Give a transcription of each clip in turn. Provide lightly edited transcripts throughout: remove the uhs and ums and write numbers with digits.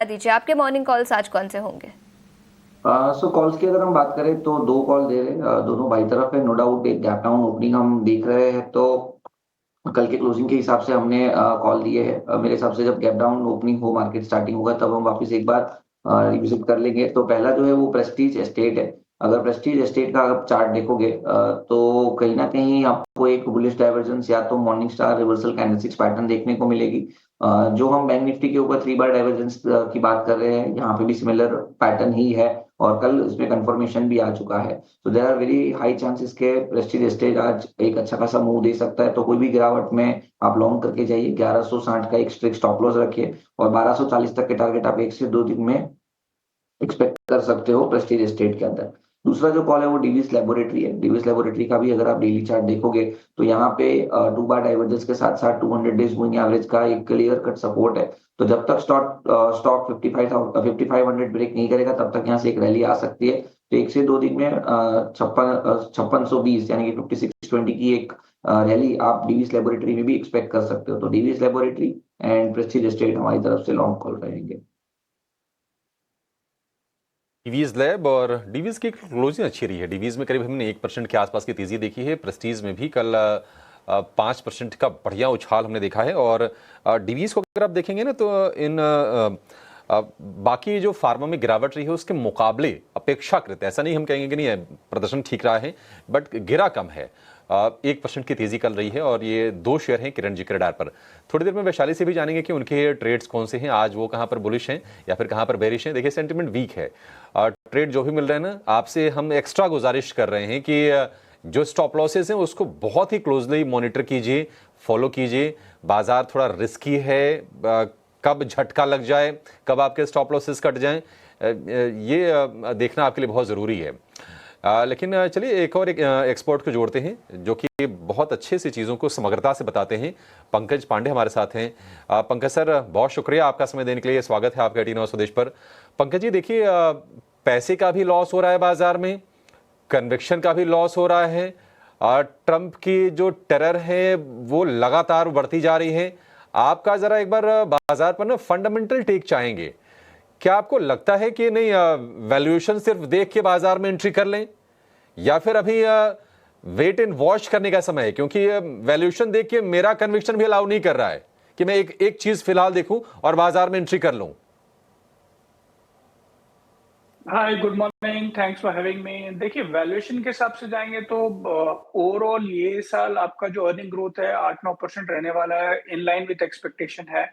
दीजिए आपके morning calls आज कौन से होंगे? सो कॉल्स की अगर हम बात करें तो दो कॉल दे रहे हैं, दोनों बाई तरफ है। नो डाउट एक गैप डाउन ओपनिंग हम देख रहे हैं। तो कल के क्लोजिंग के हिसाब से हमने कॉल दिए है। मेरे हिसाब से जब गैप डाउन ओपनिंग हो, मार्केट स्टार्टिंग होगा, तब हम वापस एक बार रिविजिट कर लेंगे। तो पहला जो है वो प्रेस्टीज एस्टेट है। अगर प्रेस्टीज एस्टेट का आप चार्ट देखोगे तो कहीं ना कहीं आपको एक बुलिश डाइवर्जेंस या तो morning star reversal candlesticks pattern देखने को मिलेगी। जो हम बैंक निफ्टी के ऊपर 3 बार डाइवर्जेंस की बात कर रहे हैं, यहाँ पे भी सिमिलर पैटर्न ही है। और कल इसमें कंफर्मेशन भी आ चुका है। तो there are very high chances के प्रेस्टीज एस्टेट आज एक अच्छा खासा मूव दे सकता है। तो कोई भी गिरावट में आप लॉन्ग करके जाइए। 1160 का एक स्ट्रिक्ट स्टॉप लॉस रखिए और 1240 तक के टारगेट आप 1 से 2 दिन में एक्सपेक्ट कर सकते हो प्रेस्टीज एस्टेट के अंदर। दूसरा जो कॉल है वो डीवीएस लेबोरेटरी है। डीवीएस लेबोरेटरी का भी अगर आप डेली चार्ट देखोगे तो यहाँ पे 2 बार डाइवर्जेंस के साथ साथ 200 डेज मूविंग एवरेज का एक क्लियर कट सपोर्ट है। तो जब तक स्टॉक 5500 ब्रेक नहीं करेगा तब तक यहाँ से एक रैली आ सकती है। तो 1 से 2 दिन में 5620 यानी कि 5620 की एक रैली आप डीवीएस लेबोरेटरी में भी एक्सपेक्ट कर सकते हो। तो DVS laboratory and Prestige estate हमारी तरफ से लॉन्ग कॉल रहेंगे। डीवीज लैब और डीवीज की क्लोजिंग अच्छी रही है। डीवीज में करीब हमने 1% के आसपास की तेजी देखी है। प्रेस्टीज में भी कल 5% का बढ़िया उछाल हमने देखा है। और डीवीज को अगर आप देखेंगे ना तो इन बाकी जो फार्मा में गिरावट रही है उसके मुकाबले अपेक्षाकृत, ऐसा नहीं हम कहेंगे कि नहीं प्रदर्शन ठीक रहा है, बट गिरा कम है। 1% की तेजी कल रही है और ये दो शेयर हैं किरण जी के रडार पर। थोड़ी देर में वैशाली से भी जानेंगे कि उनके ट्रेड्स कौन से हैं, आज वो कहाँ पर बुलिश हैं या फिर कहाँ पर बेरिश हैं। देखिए सेंटिमेंट वीक है। ट्रेड जो भी मिल रहे हैं ना, आपसे हम एक्स्ट्रा गुजारिश कर रहे हैं कि जो स्टॉप लॉसेस हैं उसको बहुत ही क्लोजली मॉनिटर कीजिए, फॉलो कीजिए। बाजार थोड़ा रिस्की है, कब झटका लग जाए, कब आपके स्टॉप लॉसेस कट जाएं, ये देखना आपके लिए बहुत ज़रूरी है। लेकिन चलिए एक और एक्सपर्ट को जोड़ते हैं जो कि बहुत अच्छे से चीज़ों को समग्रता से बताते हैं। पंकज पांडे हमारे साथ हैं। पंकज सर, बहुत शुक्रिया आपका समय देने के लिए। स्वागत है आपका 18 स्वदेश पर। पंकज जी देखिए, पैसे का भी लॉस हो रहा है बाजार में, कन्विक्शन का भी लॉस हो रहा है। ट्रंप की जो टेरर है वो लगातार बढ़ती जा रही है। आपका जरा एक बार बाजार पर ना फंडामेंटल टेक चाहेंगे। क्या आपको लगता है कि नहीं वैल्यूएशन सिर्फ देख के बाजार में एंट्री कर लें, या फिर अभी वेट एंड वॉच करने का समय है? क्योंकि वैल्यूएशन देख के मेरा कन्विक्शन भी अलाउ नहीं कर रहा है कि मैं एक चीज फिलहाल देखूं और बाजार में एंट्री कर लूं। Hi, good morning, thanks for having me. देखिए, वैल्यूएशन के हिसाब से जाएंगे तो ओवरऑल ये साल आपका जो अर्निंग ग्रोथ है 8-9% रहने वाला है, इन लाइन विद एक्सपेक्टेशन है।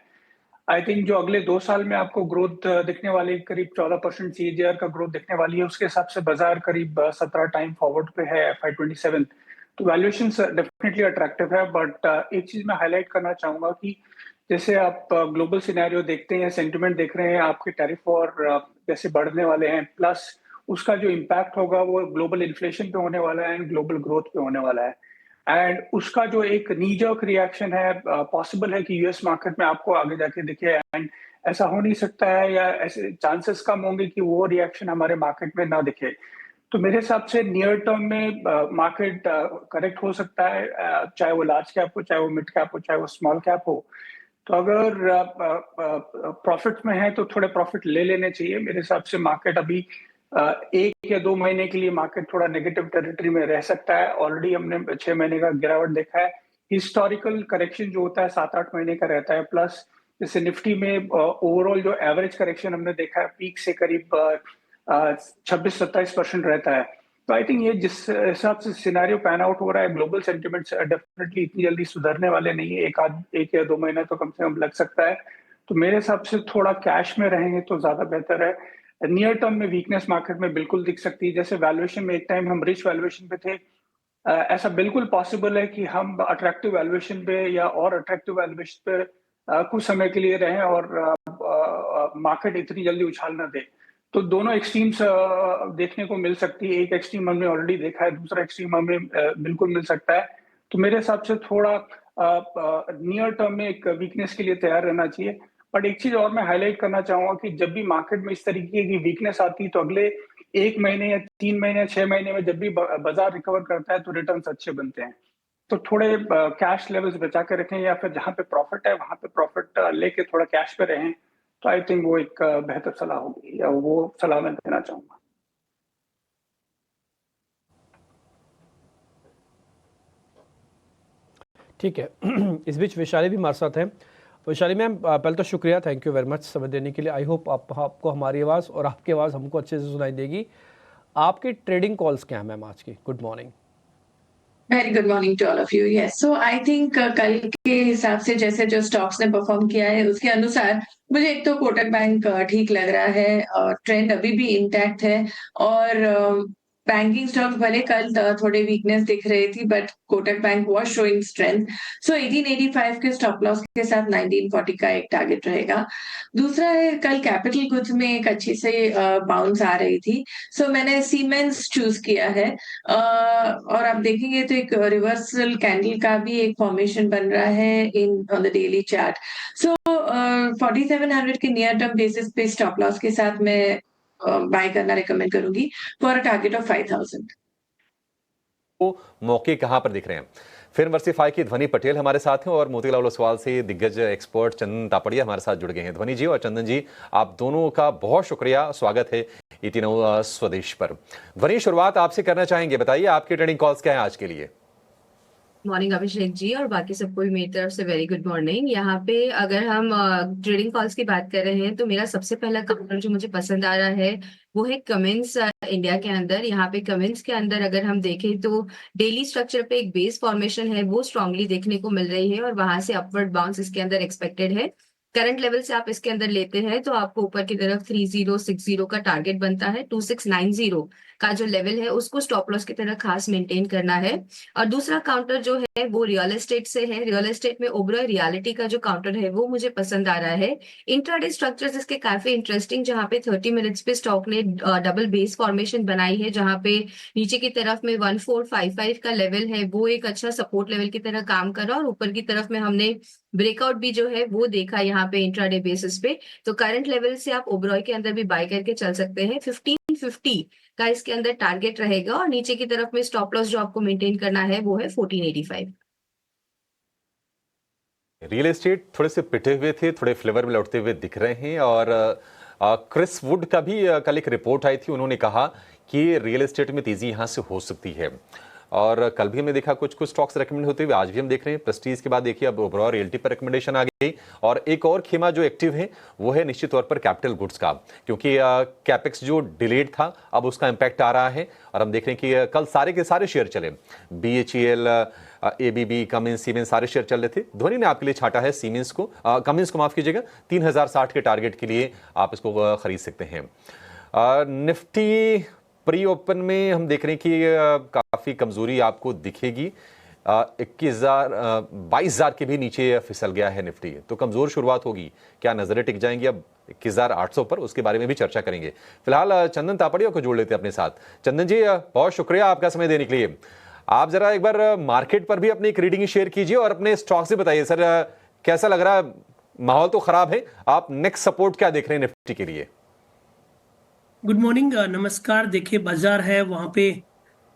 आई थिंक जो अगले 2 साल में आपको ग्रोथ दिखने वाली करीब 14% सीएजीआर का ग्रोथ दिखने वाली है, उसके हिसाब से बाजार करीब 17 टाइम फॉरवर्ड पे है FY27। तो वैल्यूएशन डेफिनेटली अट्रैक्टिव है। बट एक चीज मैं हाईलाइट करना चाहूंगा कि जैसे आप ग्लोबल सिनेरियो देखते हैं, सेंटिमेंट देख रहे हैं, आपके टैरिफ और जैसे बढ़ने वाले हैं, प्लस उसका जो इम्पैक्ट होगा वो ग्लोबल इन्फ्लेशन पे होने वाला है एंड ग्लोबल ग्रोथ पे होने वाला है। एंड उसका जो एक नीजर्क रिएक्शन है, पॉसिबल है कि यूएस मार्केट में आपको आगे जाके दिखे। एंड ऐसा हो नहीं सकता है, या ऐसे चांसेस कम होंगे कि वो रिएक्शन हमारे मार्केट में ना दिखे। तो मेरे हिसाब से नियर टर्म में मार्केट करेक्ट हो सकता है, चाहे वो लार्ज कैप हो, चाहे वो मिड कैप हो, चाहे वो स्मॉल कैप हो। तो अगर प्रॉफिट में है तो थोड़े प्रॉफिट ले लेने चाहिए। मेरे हिसाब से मार्केट अभी 1 या 2 महीने के लिए मार्केट थोड़ा नेगेटिव टेरिटरी में रह सकता है। ऑलरेडी हमने 6 महीने का गिरावट देखा है। हिस्टोरिकल करेक्शन जो होता है 7-8 महीने का रहता है। प्लस जैसे निफ्टी में ओवरऑल जो एवरेज करेक्शन हमने देखा है पीक से करीब 26-27% रहता है। तो आई थिंक ये जिस हिसाब से सिनेरियो पैन आउट हो रहा है, ग्लोबल सेंटिमेंट्स डेफिनेटली इतनी जल्दी सुधरने वाले नहीं है। 1 या 2 महीना तो कम से कम लग सकता है। तो मेरे हिसाब से थोड़ा कैश में रहेंगे तो ज्यादा बेहतर है। नियर टर्म में वीकनेस मार्केट में बिल्कुल दिख सकती है। जैसे वैल्यूएशन में एक टाइम हम रिच वैल्यूएशन पे थे, ऐसा बिल्कुल पॉसिबल है कि हम अट्रैक्टिव वैल्यूएशन पे या और अट्रैक्टिव वैल्यूएशन पे कुछ समय के लिए रहें और मार्केट इतनी जल्दी उछाल ना दे। तो दोनों एक्सट्रीम्स देखने को मिल सकती है। एक एक्सट्रीम हमने ऑलरेडी देखा है, दूसरा एक्सट्रीम हमें बिल्कुल मिल सकता है। तो मेरे हिसाब से थोड़ा नियर टर्म में एक वीकनेस के लिए तैयार रहना चाहिए। बट एक चीज और मैं हाईलाइट करना चाहूंगा कि जब भी मार्केट में इस तरीके की वीकनेस आती है तो अगले 1 महीने या 3 महीने या 6 महीने में जब भी बाजार रिकवर करता है तो रिटर्न्स अच्छे बनते हैं। तो थोड़े कैश लेवल्स बचा के रखें, या फिर जहां पे प्रॉफिट है वहां पे प्रॉफिट लेके थोड़ा कैश पे रहें। तो आई थिंक वो एक बेहतर सलाह होगी, या वो सलाह मैं देना चाहूंगा। ठीक है। इस बीच वैशाली भी हमारे साथ हैं। वैशाली मैम, पहले तो शुक्रिया, थैंक यू वेरी मच समय देने के लिए। आई होप आपको हमारी आवाज़ और आपकी आवाज़ हमको अच्छे से सुनाई देगी। आपकी ट्रेडिंग कॉल्स क्या है मैम आज की? Good morning. Very good morning to all of you. Yes, so I think कल के हिसाब से जैसे जो स्टॉक्स ने परफॉर्म किया है उसके अनुसार मुझे एक तो कोटक बैंक ठीक लग रहा है, ट्रेंड अभी भी इंटैक्ट है। और बैंकिंग स्टॉक्स भले कल थोड़े वीकनेस दिख रही थी, but Kotak bank was showing strength. So 1885 के स्टॉप लॉस के साथ 1940 का एक टारगेट रहेगा। दूसरा है, कल कैपिटल गुड्स में एक अच्छी से बाउंस आ रही थी, सो मैंने सीमेंस चूज किया है। और आप देखेंगे तो एक रिवर्सल कैंडल का भी एक फॉर्मेशन बन रहा है in on the daily chart. So 4700 के नियर टर्म बेसिस पे स्टॉप लॉस के साथ मैं बाय करना रिकमेंड करूंगी फॉर अ टारगेट ऑफ 5000। वो मौके कहां पर दिख रहे हैं? फिर वर्सिफाई की ध्वनि पटेल हमारे साथ हैं और मोतीलाल ओसवाल से दिग्गज एक्सपर्ट चंदन तापड़िया हमारे साथ जुड़ गए हैं। ध्वनि जी और चंदन जी, आप दोनों का बहुत शुक्रिया, स्वागत है ET Now स्वदेश पर। ध्वनि, शुरुआत आपसे करना चाहेंगे, बताइए आपके ट्रेडिंग कॉल्स क्या है आज के लिए? मॉर्निंग अभिषेक जी, और बाकी सबको भी मेरी तरफ से वेरी गुड मॉर्निंग। यहाँ पे अगर हम ट्रेडिंग कॉल्स की बात कर रहे हैं तो मेरा सबसे पहला काउंटर जो मुझे पसंद आ रहा है वो है कमिंस इंडिया के अंदर। यहाँ पे कमिंस के अंदर अगर हम देखें तो डेली स्ट्रक्चर पे एक बेस फॉर्मेशन है वो स्ट्रांगली देखने को मिल रही है और वहां से अपवर्ड बाउंस इसके अंदर एक्सपेक्टेड है। करंट लेवल से आप इसके अंदर लेते हैं तो आपको ऊपर की तरफ 3060 का टारगेट बनता है। 2690 का जो लेवल है उसको स्टॉप लॉस की तरह खास मेंटेन करना है। और दूसरा काउंटर जो है वो रियल एस्टेट से है। रियल एस्टेट में ओबरॉय रियलिटी का जो काउंटर है वो मुझे पसंद आ रहा है। इंट्राडे स्ट्रक्चर्स इसके काफी इंटरेस्टिंग, जहां पे 30 मिनट्स पे स्टॉक ने डबल बेस फॉर्मेशन बनाई है, जहां पे नीचे की तरफ में 1455 का लेवल है वो एक अच्छा सपोर्ट लेवल की तरह काम कर रहा है, और ऊपर की तरफ में हमने ब्रेकआउट भी जो है वो देखा यहाँ पे इंट्राडे बेसिस पे। तो करंट लेवल से आप ओबरॉय के अंदर भी बाय करके चल सकते हैं। 1550 का इसके अंदर टारगेट रहेगा, और नीचे की तरफ में स्टॉप लॉस जो आपको मेंटेन करना है वो है 1485। रियल एस्टेट थोड़े से पिटे हुए थे, थोड़े फ्लेवर में लौटते हुए दिख रहे हैं। और क्रिस वुड का भी कल एक रिपोर्ट आई थी, उन्होंने कहा कि रियल एस्टेट में तेजी यहां से हो सकती है। और कल भी हमने देखा कुछ स्टॉक्स रेकमेंड होते हुए, आज भी हम देख रहे हैं। प्रेस्टीज के बाद देखिए अब ओबरॉय रियल्टी पर रिकमेंडेशन आ गई, और एक और खेमा जो एक्टिव है वो है निश्चित तौर पर कैपिटल गुड्स का, क्योंकि कैपेक्स जो डिलेड था अब उसका इंपैक्ट आ रहा है। और हम देख रहे हैं कि कल सारे के सारे शेयर चले, BHEL, ABB, कमिंस, सीमेंस, सारे शेयर चल रहे थे। ध्वनि ने आपके लिए छाटा है सीमेंस को, कमिंस को माफ कीजिएगा, 3060 के टारगेट के लिए आप इसको खरीद सकते हैं। निफ्टी प्री ओपन में हम देख रहे हैं कि काफी कमजोरी आपको दिखेगी। 22,000 के भी नीचे फिसल गया है निफ्टी, तो कमजोर शुरुआत होगी। क्या नजरें टिक जाएंगी अब 21,800 पर? उसके बारे में भी चर्चा करेंगे। फिलहाल चंदन तापड़िया को जोड़ लेते हैं अपने साथ। चंदन जी, बहुत शुक्रिया आपका समय देने के लिए। आप जरा एक बार मार्केट पर भी अपनी एक रीडिंग शेयर कीजिए और अपने स्टॉक से बताइए सर, कैसा लग रहा है? माहौल तो खराब है, आप नेक्स्ट सपोर्ट क्या देख रहे हैं निफ्टी के लिए? गुड मॉर्निंग, नमस्कार। देखिए, बाजार है वहां पे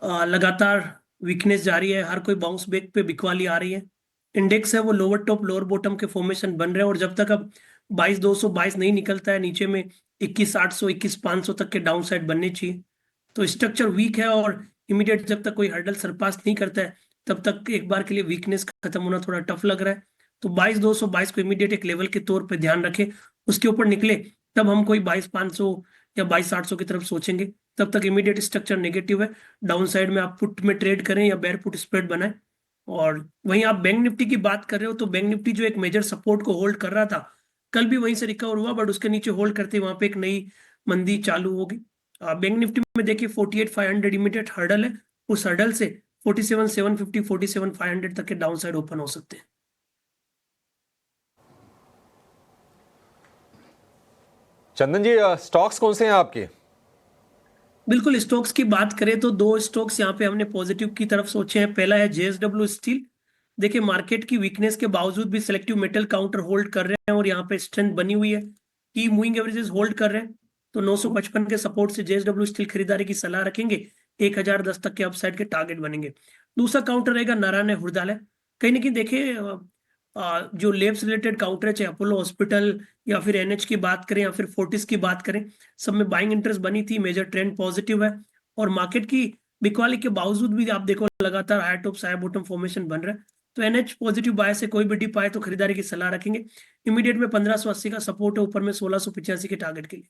लगातार वीकनेस जारी है, हर कोई बाउंस बैक पे बिकवाली आ रही है। इंडेक्स है वो लोअर टॉप लोअर बॉटम के फॉर्मेशन बन रहे हैं, और जब तक अब 22,222 नहीं निकलता है नीचे में 21,800 21,500 तक के डाउन साइड बनने चाहिए। तो स्ट्रक्चर वीक है, और इमीडिएट जब तक कोई हर्डल सरपास नहीं करता है तब तक एक बार के लिए वीकनेस खत्म होना थोड़ा टफ लग रहा है। तो 22,222 को इमीडिएट एक लेवल के तौर पे ध्यान रखें, उसके ऊपर निकले तब हम कोई 22,500 या 22,800 की तरफ सोचेंगे। तब तक इमीडिएट स्ट्रक्चर नेगेटिव है, डाउन साइड में आप पुट में ट्रेड करें या बेयर पुट स्प्रेड बनाएं। और वहीं आप बैंक निफ्टी की बात कर रहे हो, तो बैंक निफ्टी जो एक मेजर सपोर्ट को होल्ड कर रहा था, कल भी वहीं से रिकवर हुआ, बट उसके नीचे होल्ड करते वहां पे एक नई मंदी चालू होगी। बैंक निफ्टी में देखिए 48,500 इमीडिएट हर्डल है, उस हर्डल से 47,750 47,500 तक के डाउन साइड ओपन हो सकते हैं। चंदन जी, स्टॉक्स कौन से हैं आपके? बिल्कुल, स्टॉक्स की बात करें तो दो स्टॉक्स यहाँ पे हमने पॉजिटिव की तरफ सोचे हैं। पहला है JSW स्टील। देखिए, मार्केट की वीकनेस के बावजूद भी सिलेक्टिव मेटल काउंटर होल्ड कर रहे हैं और यहाँ पे स्ट्रेंथ बनी हुई है। की मूविंग एवरेजेस होल्ड कर रहे हैं, तो 955 के सपोर्ट से JSW स्टील खरीदारी की सलाह रखेंगे। 1010 तक के अपसाइड के टारगेट बनेंगे। दूसरा काउंटर रहेगा नारायण हृदयालय। कहीं ना कहीं देखिए, जो लेब्स रिलेटेड काउंटर है, चाहे अपोलो हॉस्पिटल या फिर एनएच की बात करें या फिर फोर्टिस की बात करें, सब में बाइंग इंटरेस्ट बनी थी। मेजर ट्रेंड पॉजिटिव है और मार्केट की बिकवाली के बावजूद भी आप देखो लगातार high top high bottom formation बन रहा है। तो एनएच पॉजिटिव बाय से कोई भी डिप आए तो खरीदारी की सलाह रखेंगे। इमीडिएट में 1580 का सपोर्ट है, ऊपर में 1685 के टारगेट के लिए।